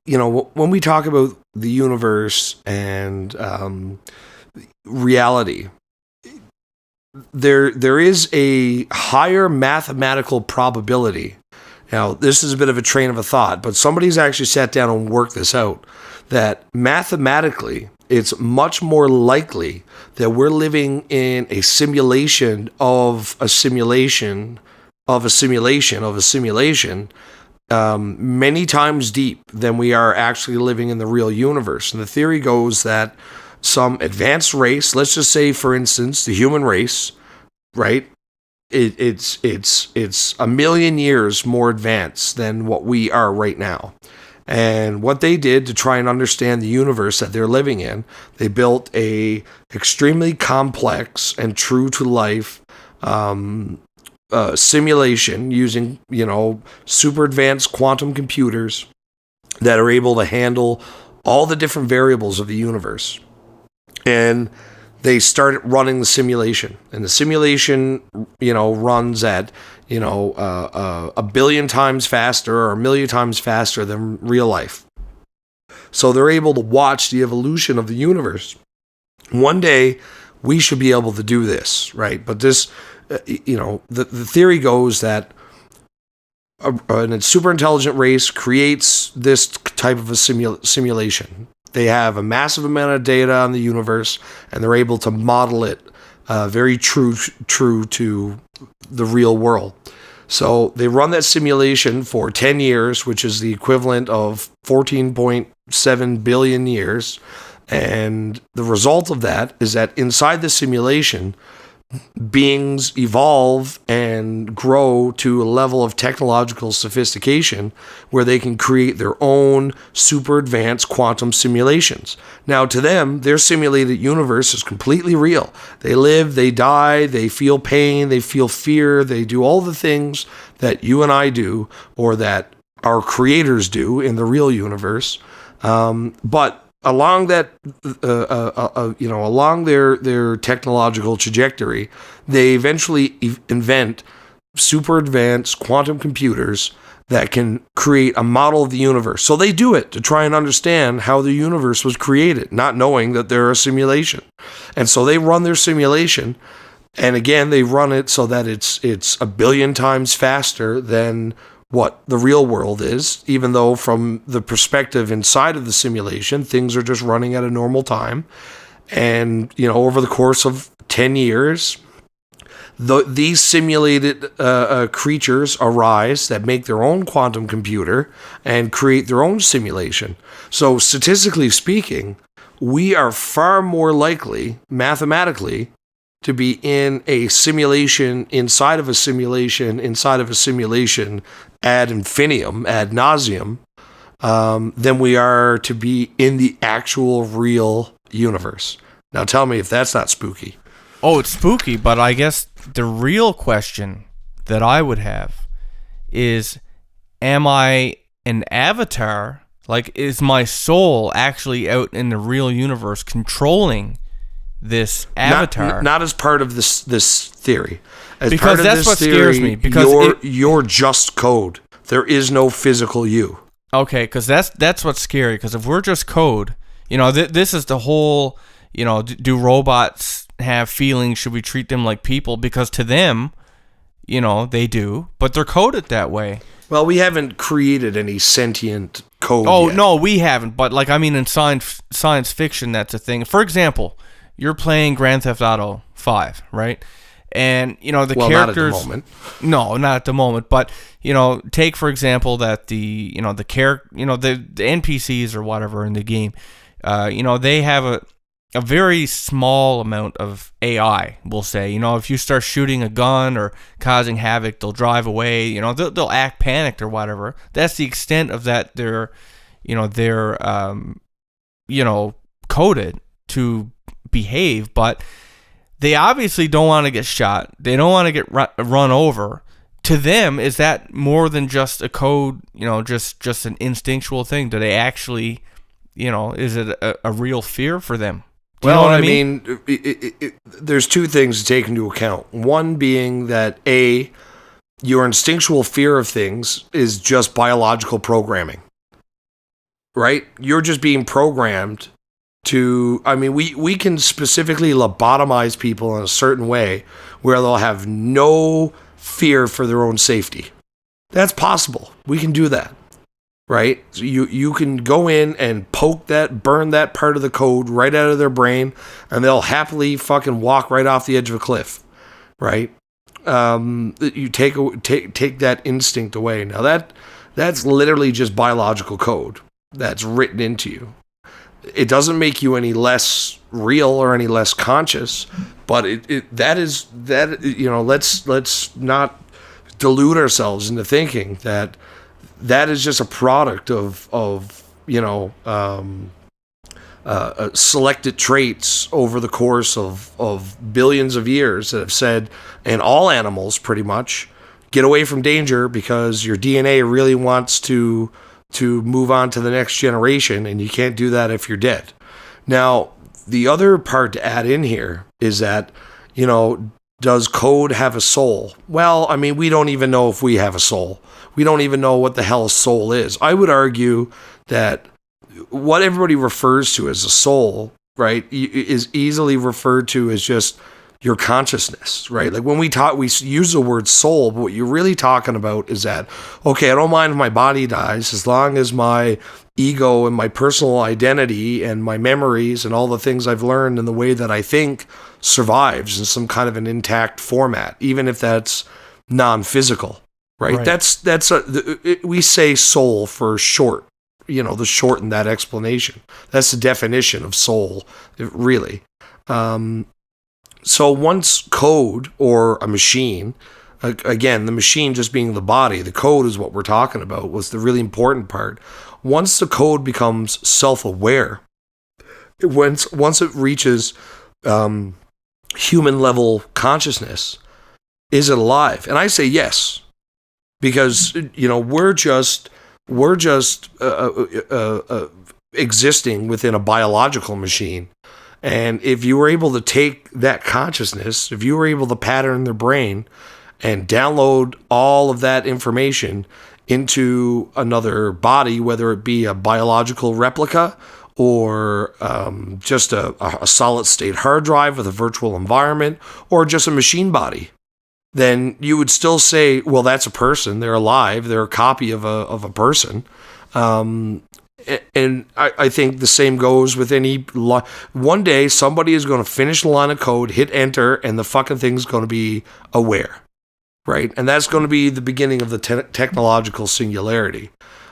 when we talk about the universe and reality, there is a higher mathematical probability. Now, this is a bit of a train of a thought, but somebody's actually sat down and worked this out, that mathematically, it's much more likely that we're living in a simulation of a simulation of a simulation of a simulation many times deep than we are actually living in the real universe. And the theory goes that some advanced race, let's just say, for instance, the human race, right? It's a million years more advanced than what we are right now. And what they did to try and understand the universe that they're living in, they built a extremely complex and true to life simulation using, super advanced quantum computers that are able to handle all the different variables of the universe. And they started running the simulation, and the simulation, runs at, a billion times faster or a million times faster than real life. So they're able to watch the evolution of the universe. One day we should be able to do this, right? But this, the theory goes that a super intelligent race creates this type of a simulation. They have a massive amount of data on the universe, and they're able to model it very true to the real world. So they run that simulation for 10 years, which is the equivalent of 14.7 billion years. And the result of that is that inside the simulation, beings evolve and grow to a level of technological sophistication where they can create their own super advanced quantum simulations. Now, to them, their simulated universe is completely real. They live, they die, they feel pain, they feel fear, they do all the things that you and I do, or that our creators do in the real universe. But along that, along their technological trajectory, they eventually invent super advanced quantum computers that can create a model of the universe. So they do it to try and understand how the universe was created, not knowing that they're a simulation. And so they run their simulation, and again, they run it so that it's a billion times faster than what the real world is, even though from the perspective inside of the simulation, things are just running at a normal time. And, over the course of 10 years, these simulated creatures arise that make their own quantum computer and create their own simulation. So statistically speaking, we are far more likely, mathematically, to be in a simulation inside of a simulation inside of a simulation ad infinitum, ad nauseum, than we are to be in the actual real universe. Now tell me if that's not spooky. Oh, it's spooky, but I guess the real question that I would have is, am I an avatar? Like, is my soul actually out in the real universe controlling this avatar? Not as part of this theory. As because part of that's this what theory, scares me. Because you're just code. There is no physical you. Okay, because that's what's scary. Because if we're just code, this is the whole. Do robots have feelings? Should we treat them like people? Because to them, they do, but they're coded that way. Well, we haven't created any sentient code. Oh yet. No, we haven't. But in science fiction, that's a thing. For example, you're playing Grand Theft Auto 5, right? And the characters. Not at the moment. No, not at the moment. But take for example that the NPCs or whatever in the game, they have a very small amount of AI. We'll say, if you start shooting a gun or causing havoc, they'll drive away. They'll act panicked or whatever. That's the extent of that. They're coded to behave, but they obviously don't want to get shot. They don't want to get run over. To them, is that more than just a code, just an instinctual thing? Do they actually, is it a real fear for them? Do you know what I mean? There's two things to take into account. One being that your instinctual fear of things is just biological programming. right? You're just being programmed to, I mean, we can specifically lobotomize people in a certain way where they'll have no fear for their own safety. That's possible. We can do that, right? So you can go in and burn that part of the code right out of their brain, and they'll happily fucking walk right off the edge of a cliff, right? You take that instinct away. Now that's literally just biological code that's written into you. It doesn't make you any less real or any less conscious, but let's not delude ourselves into thinking that is just a product of selected traits over the course of billions of years that have said, and all animals pretty much, get away from danger because your DNA really wants to move on to the next generation, and you can't do that if you're dead. Now, the other part to add in here is that, does code have a soul? Well, I mean, we don't even know if we have a soul. We don't even know what the hell a soul is. I would argue that what everybody refers to as a soul, right, is easily referred to as just your consciousness, right? Like when we use the word soul, but what you're really talking about is that, okay, I don't mind if my body dies as long as my ego and my personal identity and my memories and all the things I've learned and the way that I think survives in some kind of an intact format, even if that's non-physical, right? We say soul for short, the short in that explanation. That's the definition of soul, really. So once code or a machine, again, the machine just being the body, the code is what we're talking about, was the really important part. Once the code becomes self-aware, once it reaches human level consciousness, is it alive? And I say yes, because we're just existing within a biological machine. And if you were able to take that consciousness, if you were able to pattern their brain and download all of that information into another body, whether it be a biological replica or just a solid state hard drive with a virtual environment or just a machine body, then you would still say, well, that's a person. They're alive. They're a copy of a person. And I think the same goes with any one day somebody is going to finish the line of code, hit enter, and the fucking thing's going to be aware, right? And that's going to be the beginning of the technological singularity.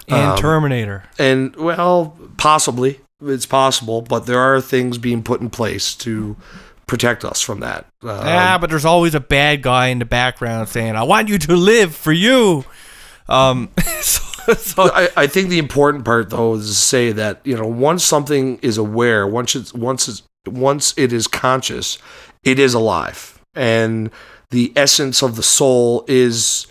And Terminator. And, well, possibly. It's possible, but there are things being put in place to protect us from that. But there's always a bad guy in the background saying, I want you to live for you. So I think the important part, though, is to say that once something is aware, once it is conscious, it is alive, and the essence of the soul is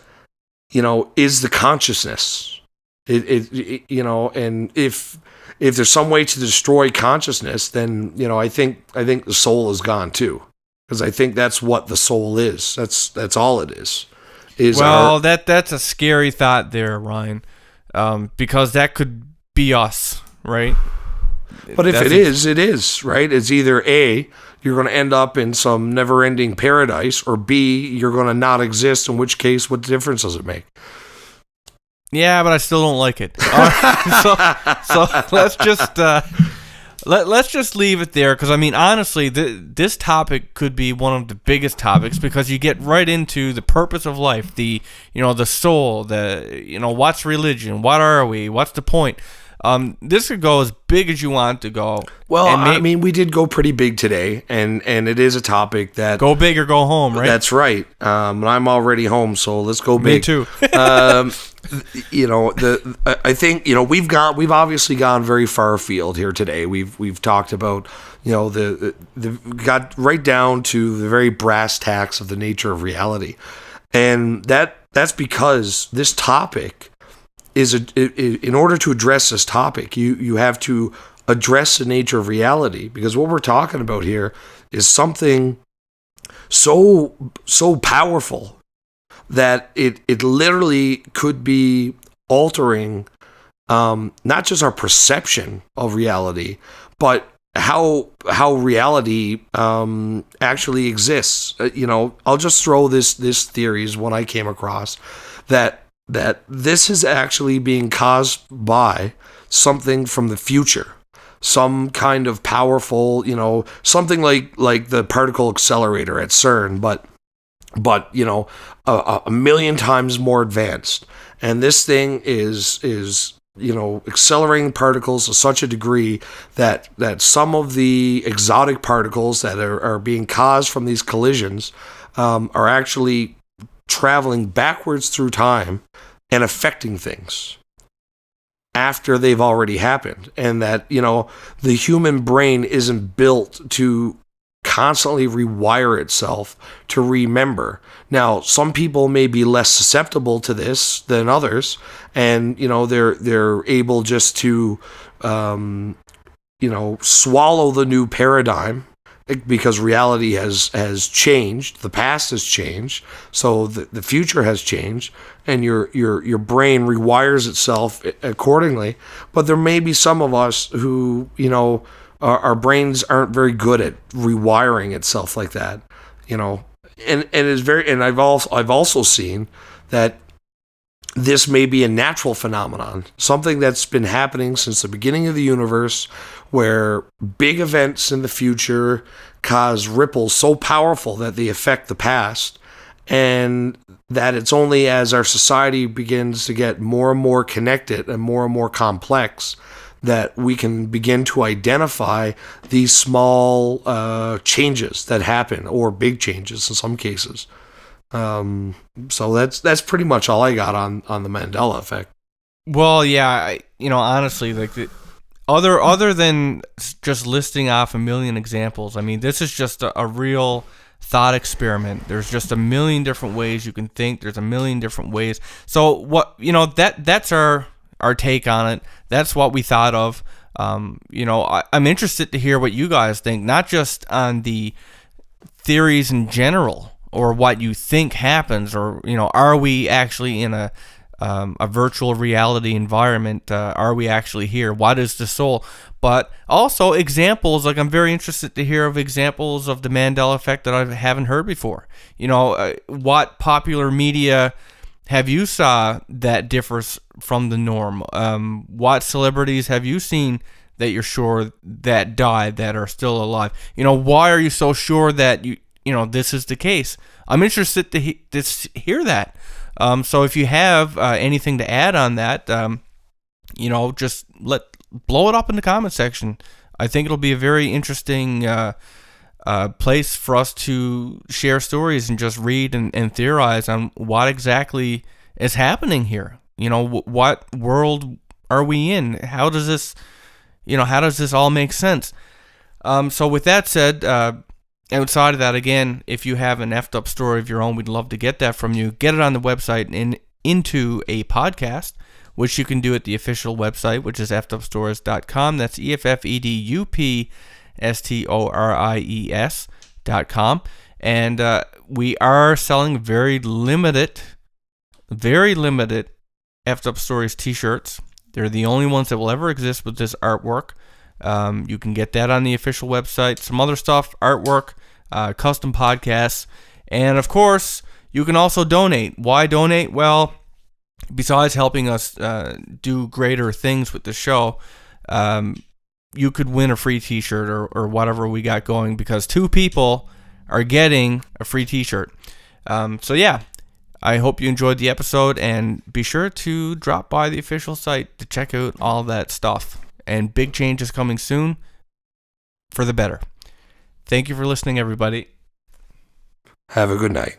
the consciousness. And if there's some way to destroy consciousness, then I think the soul is gone too, because I think that's what the soul is. That's all it is. That's a scary thought there, Ryan. Because that could be us, right? But if it is, right? It's either A, you're going to end up in some never-ending paradise, or B, you're going to not exist, in which case, what difference does it make? Yeah, but I still don't like it. So let's just let's just leave it there, because I mean, honestly, this topic could be one of the biggest topics, because you get right into the purpose of life, the soul, what's religion, what are we, what's the point. This could go as big as you want to go. Well, I mean, we did go pretty big today, and it is a topic that... Go big or go home, right? That's right. And I'm already home, so let's go big. Me too. I think we've obviously gone very far afield here today. We've talked about the got right down to the very brass tacks of the nature of reality, and that's because this topic in order to address this topic, you have to address the nature of reality, because what we're talking about here is something so powerful that it literally could be altering not just our perception of reality, but how reality actually exists. I'll just throw this theory is one I came across, that this is actually being caused by something from the future, some kind of powerful, something like the particle accelerator at CERN, but a million times more advanced. And this thing is accelerating particles to such a degree that some of the exotic particles that are being caused from these collisions are actually traveling backwards through time and affecting things after they've already happened. And that, the human brain isn't built to constantly rewire itself to remember. Now, some people may be less susceptible to this than others, and they're able just to swallow the new paradigm because reality has changed, the past has changed, so the future has changed, and your brain rewires itself accordingly. But there may be some of us who our brains aren't very good at rewiring itself like that, and it's very. And I've also seen that this may be a natural phenomenon, something that's been happening since the beginning of the universe, where big events in the future cause ripples so powerful that they affect the past, and that it's only as our society begins to get more and more connected and more complex that we can begin to identify these small changes that happen, or big changes in some cases. So that's pretty much all I got on the Mandela effect. Well, yeah, honestly, like other than just listing off a million examples, I mean, this is just a real thought experiment. There's just a million different ways you can think. There's a million different ways. So that's our take on it. That's what we thought of. I'm interested to hear what you guys think, not just on the theories in general or what you think happens, or are we actually in a virtual reality environment? Are we actually here? What is the soul? But also examples, like I'm very interested to hear of examples of the Mandela effect that I haven't heard before. What popular media have you saw that differs from the norm? What celebrities have you seen that you're sure that died that are still alive? Why are you so sure that this is the case? I'm interested to hear that. So if you have anything to add on that, just blow it up in the comment section. I think it'll be a very interesting place for us to share stories and just read and theorize on what exactly is happening here. What world are we in? How does this all make sense? So with that said, outside of that, again, if you have an effed up story of your own, we'd love to get that from you. Get it on the website and into a podcast, which you can do at the official website, which is effedupstories.com. That's EFFEDUPSTORIES.com. And we are selling very limited Effed Up Stories t-shirts. They're the only ones that will ever exist with this artwork. You can get that on the official website. Some other stuff, artwork, custom podcasts, and of course, you can also donate. Why donate? Well, besides helping us do greater things with the show, you could win a free t-shirt or whatever we got going, because 2 people are getting a free t-shirt. So yeah, I hope you enjoyed the episode, and be sure to drop by the official site to check out all that stuff. And big changes coming soon for the better. Thank you for listening, everybody. Have a good night.